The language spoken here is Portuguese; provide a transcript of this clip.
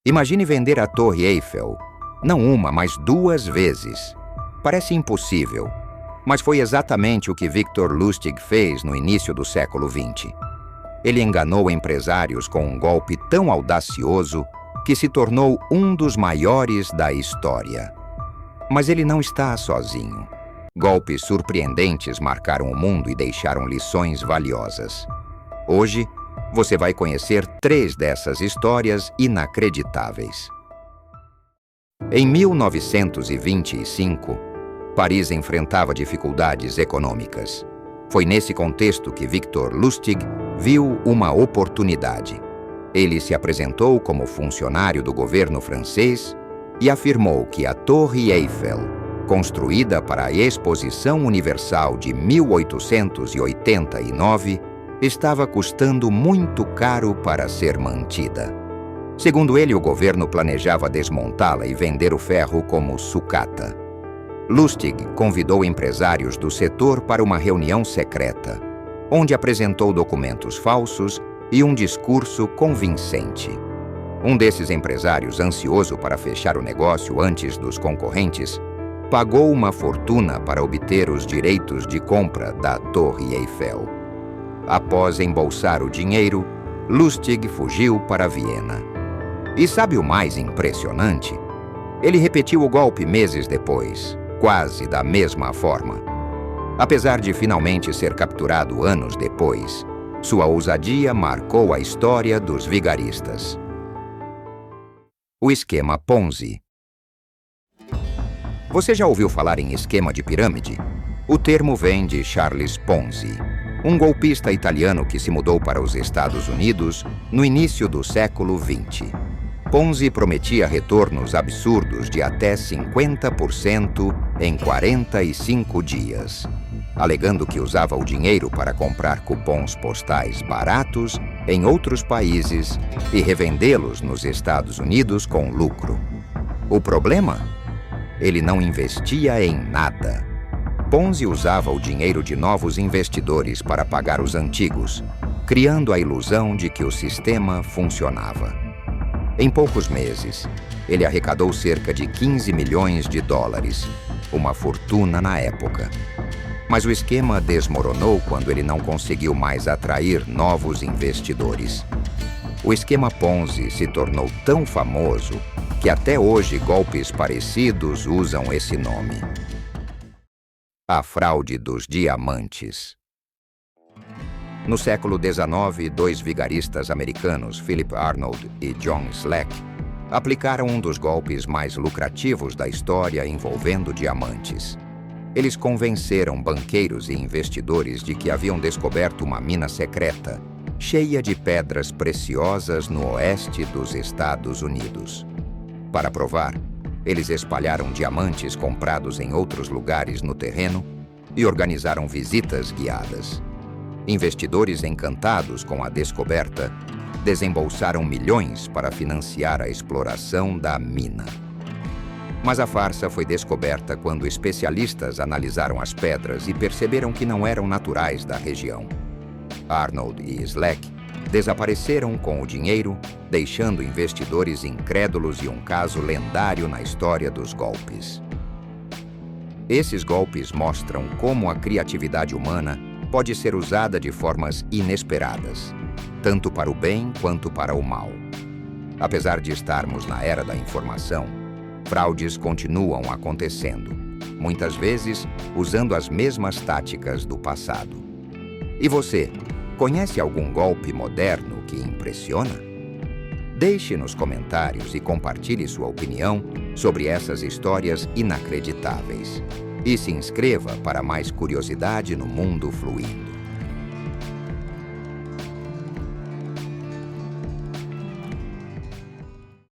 Imagine vender a Torre Eiffel, não uma, mas 2 vezes. Parece impossível, mas foi exatamente o que Victor Lustig fez no início do século XX. Ele enganou empresários com um golpe tão audacioso que se tornou um dos maiores da história. Mas ele não está sozinho. Golpes surpreendentes marcaram o mundo e deixaram lições valiosas. Hoje, você vai conhecer 3 dessas histórias inacreditáveis. Em 1925, Paris enfrentava dificuldades econômicas. Foi nesse contexto que Victor Lustig viu uma oportunidade. Ele se apresentou como funcionário do governo francês e afirmou que a Torre Eiffel, construída para a Exposição Universal de 1889, estava custando muito caro para ser mantida. Segundo ele, o governo planejava desmontá-la e vender o ferro como sucata. Lustig convidou empresários do setor para uma reunião secreta, onde apresentou documentos falsos e um discurso convincente. Um desses empresários, ansioso para fechar o negócio antes dos concorrentes, pagou uma fortuna para obter os direitos de compra da Torre Eiffel. Após embolsar o dinheiro, Lustig fugiu para Viena. E sabe o mais impressionante? Ele repetiu o golpe meses depois, quase da mesma forma. Apesar de finalmente ser capturado anos depois, sua ousadia marcou a história dos vigaristas. O esquema Ponzi. Você já ouviu falar em esquema de pirâmide? O termo vem de Charles Ponzi, um golpista italiano que se mudou para os Estados Unidos no início do século XX. Ponzi prometia retornos absurdos de até 50% em 45 dias, alegando que usava o dinheiro para comprar cupons postais baratos em outros países e revendê-los nos Estados Unidos com lucro. O problema? Ele não investia em nada. Ponzi usava o dinheiro de novos investidores para pagar os antigos, criando a ilusão de que o sistema funcionava. Em poucos meses, ele arrecadou cerca de 15 milhões de dólares, uma fortuna na época. Mas o esquema desmoronou quando ele não conseguiu mais atrair novos investidores. O esquema Ponzi se tornou tão famoso que até hoje golpes parecidos usam esse nome. A fraude dos diamantes. No século XIX, 2 vigaristas americanos, Philip Arnold e John Slack, aplicaram um dos golpes mais lucrativos da história envolvendo diamantes. Eles convenceram banqueiros e investidores de que haviam descoberto uma mina secreta, cheia de pedras preciosas no oeste dos Estados Unidos. Para provar, eles espalharam diamantes comprados em outros lugares no terreno e organizaram visitas guiadas. Investidores encantados com a descoberta desembolsaram milhões para financiar a exploração da mina. Mas a farsa foi descoberta quando especialistas analisaram as pedras e perceberam que não eram naturais da região. Arnold e Slack desapareceram com o dinheiro, deixando investidores incrédulos e um caso lendário na história dos golpes. Esses golpes mostram como a criatividade humana pode ser usada de formas inesperadas, tanto para o bem quanto para o mal. Apesar de estarmos na era da informação, fraudes continuam acontecendo, muitas vezes usando as mesmas táticas do passado. E você, conhece algum golpe moderno que impressiona? Deixe nos comentários e compartilhe sua opinião sobre essas histórias inacreditáveis. E se inscreva para mais curiosidade no mundo fluindo.